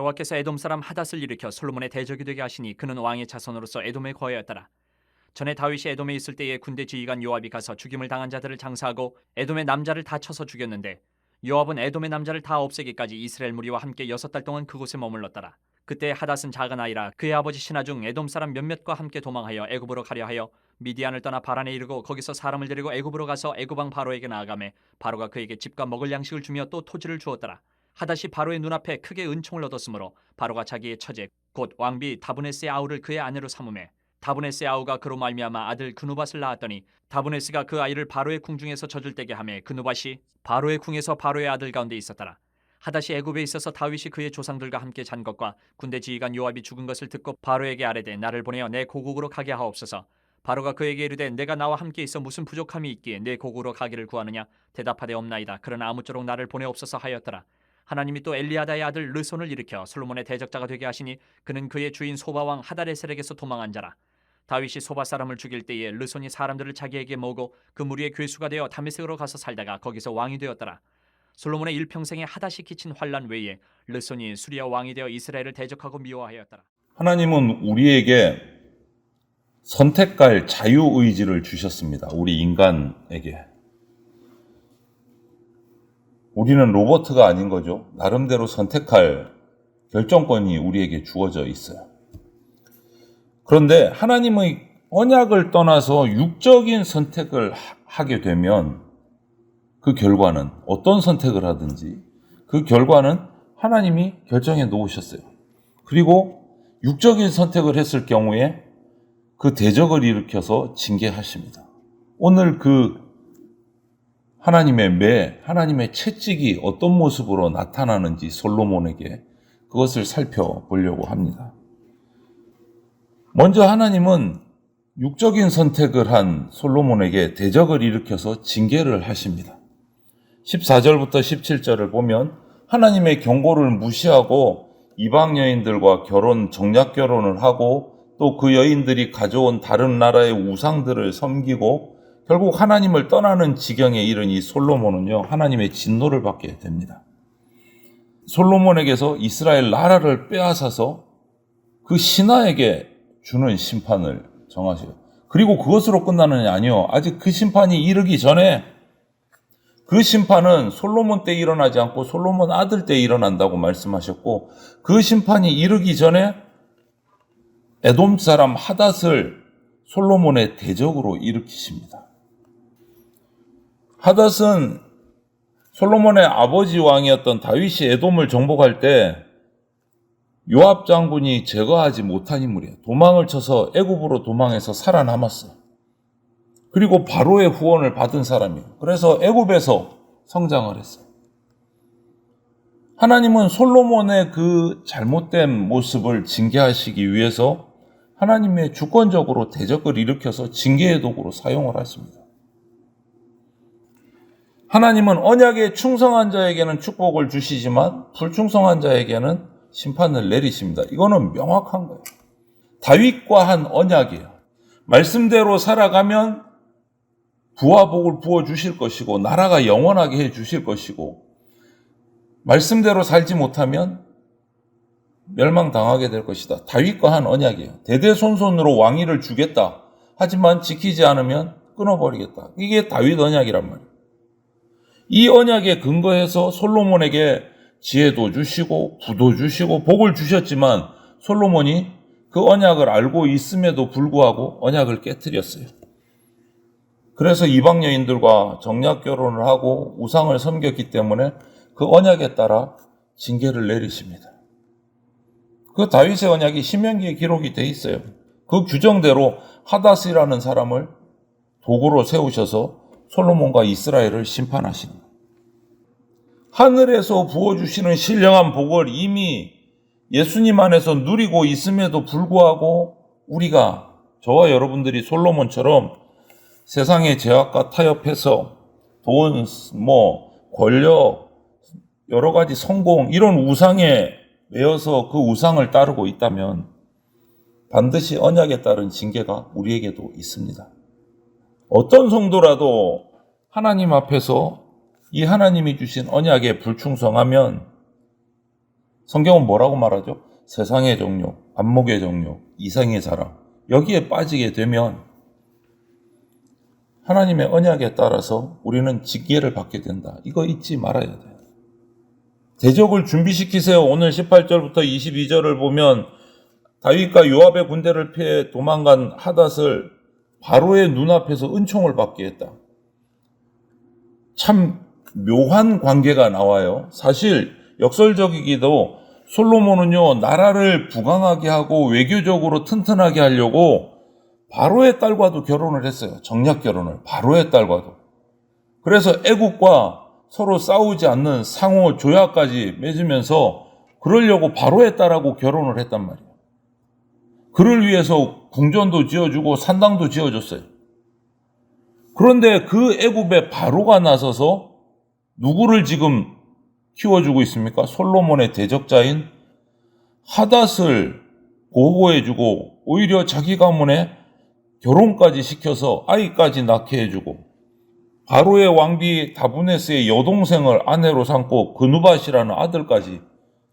여호와께서 에돔 사람 하닷을 일으켜 솔로몬의 대적이 되게 하시니 그는 왕의 자손으로서 에돔에 거하였더라. 전에 다윗이 에돔에 있을 때에 군대 지휘관 요압이 가서 죽임을 당한 자들을 장사하고 에돔의 남자를 다 쳐서 죽였는데 요압은 에돔의 남자를 다 없애기까지 이스라엘 무리와 함께 6달 동안 그곳에 머물렀더라. 그때 하닷은 작은 아이라 그의 아버지 신하 중 에돔 사람 몇몇과 함께 도망하여 애굽으로 가려 하여 미디안을 떠나 바란에 이르고 거기서 사람을 데리고 애굽으로 가서 애굽 왕 바로에게 나아가매 바로가 그에게 집과 먹을 양식을 주며 또 토지를 주었더라. 하닷이 바로의 눈앞에 크게 은총을 얻었으므로 바로가 자기의 처제 곧 왕비 다브네스의 아우를 그의 아내로 삼음해 다브네스의 아우가 그로 말미암아 아들 그누밧을 낳았더니 다브네스가 그 아이를 바로의 궁중에서 젖을 떼게 하매 그누밧이 바로의 궁에서 바로의 아들 가운데 있었더라. 하닷이 애굽에 있어서 다윗이 그의 조상들과 함께 잔 것과 군대 지휘관 요압이 죽은 것을 듣고 바로에게 아뢰되 나를 보내어 내 고국으로 가게 하옵소서. 바로가 그에게 이르되 내가 나와 함께 있어 무슨 부족함이 있기에 내 고국으로 가기를 구하느냐. 대답하되 없나이다. 그러나 아무쪼록 나를 보내옵소서 하였더라. 하나님이 또 엘리아다의 아들 르손을 일으켜 솔로몬의 대적자가 되게 하시니 그는 그의 주인 소바왕 하다레셀에게서 도망한 자라. 다윗이 소바 사람을 죽일 때에 르손이 사람들을 자기에게 모으고 그 무리의 괴수가 되어 다메섹으로 가서 살다가 거기서 왕이 되었더라. 솔로몬의 일평생에 하닷이 끼친 환난 외에 르손이 수리아 왕이 되어 이스라엘을 대적하고 미워하였더라. 하나님은 우리에게 선택할 자유의지를 주셨습니다. 우리 인간에게. 우리는 로봇가 아닌 거죠. 나름대로 선택할 결정권이 우리에게 주어져 있어요. 그런데 하나님의 언약을 떠나서 육적인 선택을 하게 되면 그 결과는 어떤 선택을 하든지 그 결과는 하나님이 결정해 놓으셨어요. 그리고 육적인 선택을 했을 경우에 그 대적을 일으켜서 징계하십니다. 오늘 그 하나님의 채찍이 어떤 모습으로 나타나는지 솔로몬에게 그것을 살펴보려고 합니다. 먼저 하나님은 육적인 선택을 한 솔로몬에게 대적을 일으켜서 징계를 하십니다. 14절부터 17절을 보면 하나님의 경고를 무시하고 이방 여인들과 정략 결혼을 하고 또 그 여인들이 가져온 다른 나라의 우상들을 섬기고 결국 하나님을 떠나는 지경에 이른 이 솔로몬은요, 하나님의 진노를 받게 됩니다. 솔로몬에게서 이스라엘 나라를 빼앗아서 그 신하에게 주는 심판을 정하셔요. 그리고 그것으로 끝나느냐? 아니요. 아직 그 심판이 이르기 전에 그 심판은 솔로몬 때 일어나지 않고 솔로몬 아들 때 일어난다고 말씀하셨고 그 심판이 이르기 전에 에돔 사람 하닷을 솔로몬의 대적으로 일으키십니다. 하닷은 솔로몬의 아버지 왕이었던 다윗이 에돔을 정복할 때 요압 장군이 제거하지 못한 인물이에요. 도망을 쳐서 애굽으로 도망해서 살아남았어요. 그리고 바로의 후원을 받은 사람이에요. 그래서 애굽에서 성장을 했어요. 하나님은 솔로몬의 그 잘못된 모습을 징계하시기 위해서 하나님의 주권적으로 대적을 일으켜서 징계의 도구로 사용을 하십니다. 하나님은 언약에 충성한 자에게는 축복을 주시지만 불충성한 자에게는 심판을 내리십니다. 이거는 명확한 거예요. 다윗과 한 언약이에요. 말씀대로 살아가면 부와 복을 부어주실 것이고 나라가 영원하게 해주실 것이고 말씀대로 살지 못하면 멸망당하게 될 것이다. 다윗과 한 언약이에요. 대대손손으로 왕위를 주겠다. 하지만 지키지 않으면 끊어버리겠다. 이게 다윗 언약이란 말이에요. 이 언약에 근거해서 솔로몬에게 지혜도 주시고 부도 주시고 복을 주셨지만 솔로몬이 그 언약을 알고 있음에도 불구하고 언약을 깨뜨렸어요. 그래서 이방 여인들과 정략 결혼을 하고 우상을 섬겼기 때문에 그 언약에 따라 징계를 내리십니다. 그 다윗의 언약이 신명기에 기록이 돼 있어요. 그 규정대로 하닷이라는 사람을 도구로 세우셔서 솔로몬과 이스라엘을 심판하시는 거예요. 하늘에서 부어주시는 신령한 복을 이미 예수님 안에서 누리고 있음에도 불구하고 우리가 저와 여러분들이 솔로몬처럼 세상의 제약과 타협해서 돈, 권력, 여러 가지 성공 이런 우상에 매여서 그 우상을 따르고 있다면 반드시 언약에 따른 징계가 우리에게도 있습니다. 어떤 성도라도 하나님 앞에서 이 하나님이 주신 언약에 불충성하면 성경은 뭐라고 말하죠? 세상의 정욕, 안목의 정욕, 이생의 자랑. 여기에 빠지게 되면 하나님의 언약에 따라서 우리는 징계를 받게 된다. 이거 잊지 말아야 돼요. 대적을 준비시키세요. 오늘 18절부터 22절을 보면 다윗과 요압의 군대를 피해 도망간 하닷을 바로의 눈앞에서 은총을 받게 했다. 참 묘한 관계가 나와요. 사실 역설적이기도 솔로몬은요, 나라를 부강하게 하고 외교적으로 튼튼하게 하려고 바로의 딸과도 결혼을 했어요. 정략 결혼을. 바로의 딸과도. 그래서 애국과 서로 싸우지 않는 상호 조약까지 맺으면서 그러려고 바로의 딸하고 결혼을 했단 말이에요. 그를 위해서 궁전도 지어주고 산당도 지어줬어요. 그런데 그 애굽의 바로가 나서서 누구를 지금 키워주고 있습니까? 솔로몬의 대적자인 하닷을 보호해주고 오히려 자기 가문에 결혼까지 시켜서 아이까지 낳게 해주고 바로의 왕비 다부네스의 여동생을 아내로 삼고 그누밧이라는 아들까지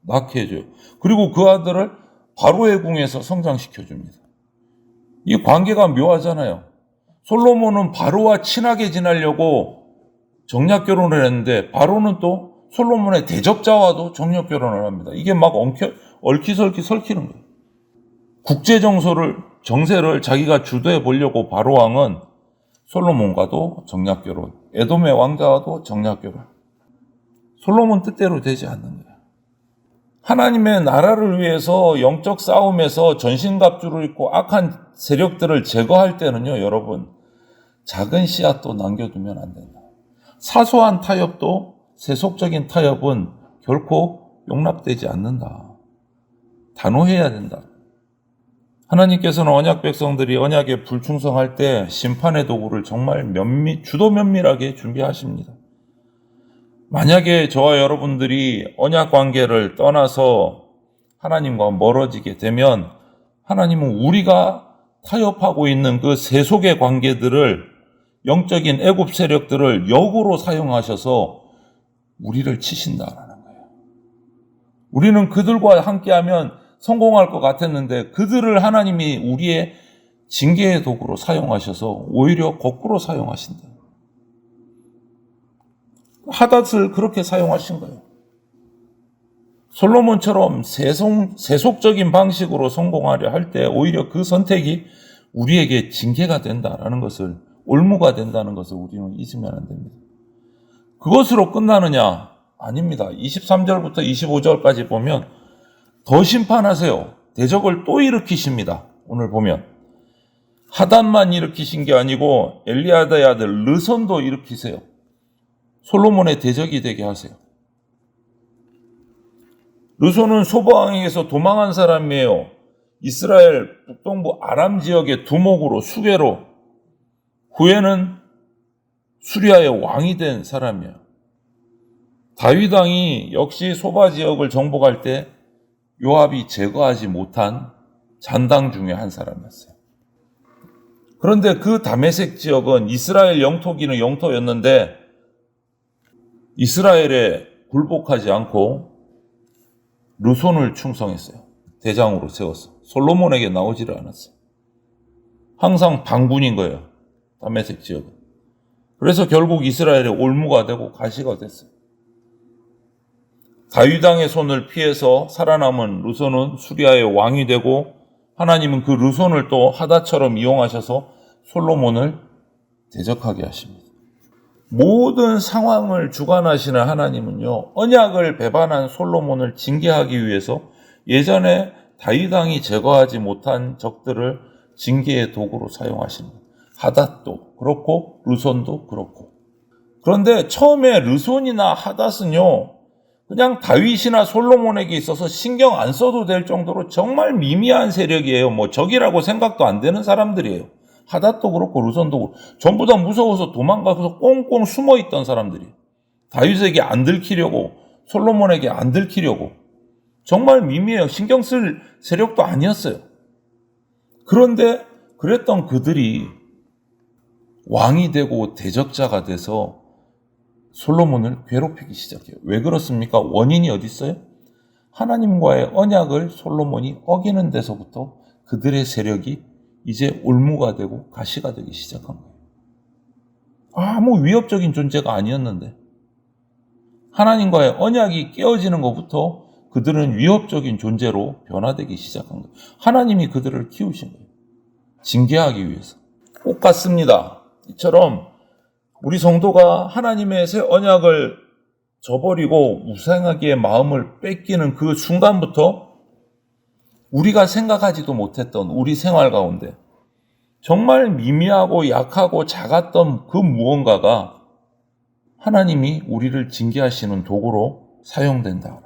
낳게 해줘요. 그리고 그 아들을 바로의 궁에서 성장시켜줍니다. 이 관계가 묘하잖아요. 솔로몬은 바로와 친하게 지내려고 정략 결혼을 했는데 바로는 또 솔로몬의 대적자와도 정략 결혼을 합니다. 이게 막 얽히설키 설키는 거예요. 국제 정세를 자기가 주도해 보려고 바로 왕은 솔로몬과도 정략 결혼, 에돔의 왕자와도 정략 결혼. 솔로몬 뜻대로 되지 않는 거예요. 하나님의 나라를 위해서 영적 싸움에서 전신갑주를 입고 악한 세력들을 제거할 때는요, 여러분, 작은 씨앗도 남겨두면 안 된다. 사소한 타협도 세속적인 타협은 결코 용납되지 않는다. 단호해야 된다. 하나님께서는 언약 백성들이 언약에 불충성할 때 심판의 도구를 정말 주도 면밀하게 준비하십니다. 만약에 저와 여러분들이 언약 관계를 떠나서 하나님과 멀어지게 되면 하나님은 우리가 타협하고 있는 그 세속의 관계들을 영적인 애굽 세력들을 역으로 사용하셔서 우리를 치신다라는 거예요. 우리는 그들과 함께하면 성공할 것 같았는데 그들을 하나님이 우리의 징계의 도구로 사용하셔서 오히려 거꾸로 사용하신다. 하닷을 그렇게 사용하신 거예요. 솔로몬처럼 세속적인 방식으로 성공하려 할 때 오히려 그 선택이 우리에게 징계가 된다라는 것을, 올무가 된다는 것을 우리는 잊으면 안 됩니다. 그것으로 끝나느냐? 아닙니다. 23절부터 25절까지 보면 더 심판하세요. 대적을 또 일으키십니다. 오늘 보면 하닷만 일으키신 게 아니고 엘리아다의 아들 르손도 일으키세요. 솔로몬의 대적이 되게 하세요. 르손은 소바왕에게서 도망한 사람이에요. 이스라엘 북동부 아람 지역의 두목으로 수괴로 후에는 수리아의 왕이 된 사람이에요. 다윗 왕이 역시 소바 지역을 정복할 때 요압이 제거하지 못한 잔당 중에 한 사람이었어요. 그런데 그 다메섹 지역은 이스라엘 영토기는 영토였는데 이스라엘에 굴복하지 않고 르손을 충성했어요. 대장으로 세웠어. 솔로몬에게 나오지를 않았어요. 항상 반군인 거예요. 다메섹 지역은. 그래서 결국 이스라엘의 올무가 되고 가시가 됐어요. 다윗 왕의 손을 피해서 살아남은 르손은 수리아의 왕이 되고 하나님은 그 르손을 또 하닷처럼 이용하셔서 솔로몬을 대적하게 하십니다. 모든 상황을 주관하시는 하나님은요, 언약을 배반한 솔로몬을 징계하기 위해서 예전에 다윗 왕이 제거하지 못한 적들을 징계의 도구로 사용하십니다. 하닷도 그렇고 르손도 그렇고. 그런데 처음에 르손이나 하닷은요, 그냥 다윗이나 솔로몬에게 있어서 신경 안 써도 될 정도로 정말 미미한 세력이에요. 뭐 적이라고 생각도 안 되는 사람들이에요. 하닷도 그렇고 르손도 그렇고 전부 다 무서워서 도망가서 꽁꽁 숨어있던 사람들이에요. 다윗에게 안 들키려고, 솔로몬에게 안 들키려고. 정말 미미해요. 신경 쓸 세력도 아니었어요. 그런데 그랬던 그들이 왕이 되고 대적자가 돼서 솔로몬을 괴롭히기 시작해요. 왜 그렇습니까? 원인이 어디 있어요? 하나님과의 언약을 솔로몬이 어기는 데서부터 그들의 세력이 이제 올무가 되고 가시가 되기 시작한 거예요. 아무 위협적인 존재가 아니었는데 하나님과의 언약이 깨어지는 것부터 그들은 위협적인 존재로 변화되기 시작한 거예요. 하나님이 그들을 키우신 거예요. 징계하기 위해서. 똑같습니다. 이처럼 우리 성도가 하나님의 새 언약을 저버리고 우상에게 마음을 뺏기는 그 순간부터 우리가 생각하지도 못했던 우리 생활 가운데 정말 미미하고 약하고 작았던 그 무언가가 하나님이 우리를 징계하시는 도구로 사용된다.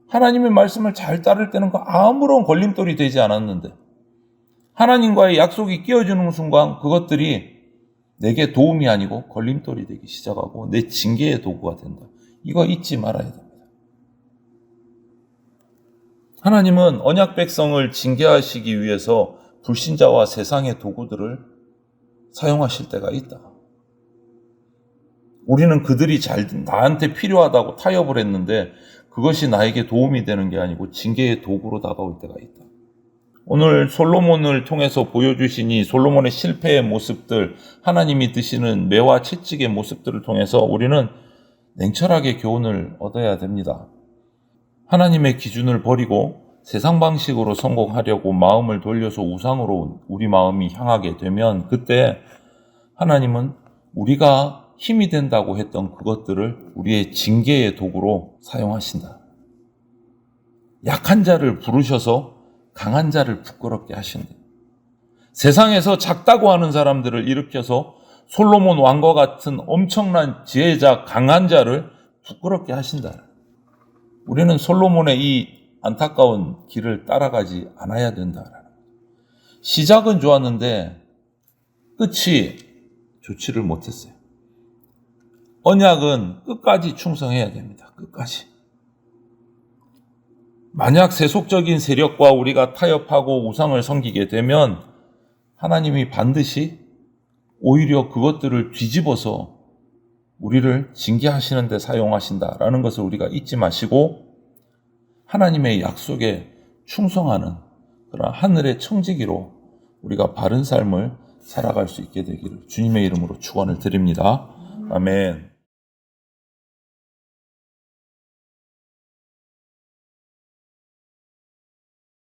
하나님의 말씀을 잘 따를 때는 그 아무런 걸림돌이 되지 않았는데 하나님과의 약속이 깨어지는 순간 그것들이 내게 도움이 아니고 걸림돌이 되기 시작하고 내 징계의 도구가 된다. 이거 잊지 말아야 됩니다. 하나님은 언약 백성을 징계하시기 위해서 불신자와 세상의 도구들을 사용하실 때가 있다. 우리는 그들이 나한테 필요하다고 타협을 했는데 그것이 나에게 도움이 되는 게 아니고 징계의 도구로 다가올 때가 있다. 오늘 솔로몬을 통해서 보여주신 이 솔로몬의 실패의 모습들, 하나님이 드시는 매와 채찍의 모습들을 통해서 우리는 냉철하게 교훈을 얻어야 됩니다. 하나님의 기준을 버리고 세상 방식으로 성공하려고 마음을 돌려서 우상으로 우리 마음이 향하게 되면 그때 하나님은 우리가 힘이 된다고 했던 그것들을 우리의 징계의 도구로 사용하신다. 약한 자를 부르셔서 강한 자를 부끄럽게 하신다. 세상에서 작다고 하는 사람들을 일으켜서 솔로몬 왕과 같은 엄청난 지혜자, 강한 자를 부끄럽게 하신다. 우리는 솔로몬의 이 안타까운 길을 따라가지 않아야 된다. 시작은 좋았는데 끝이 좋지를 못했어요. 언약은 끝까지 충성해야 됩니다. 끝까지. 만약 세속적인 세력과 우리가 타협하고 우상을 섬기게 되면 하나님이 반드시 오히려 그것들을 뒤집어서 우리를 징계하시는 데 사용하신다라는 것을 우리가 잊지 마시고 하나님의 약속에 충성하는 그런 하늘의 청지기로 우리가 바른 삶을 살아갈 수 있게 되기를 주님의 이름으로 축원을 드립니다. 아멘.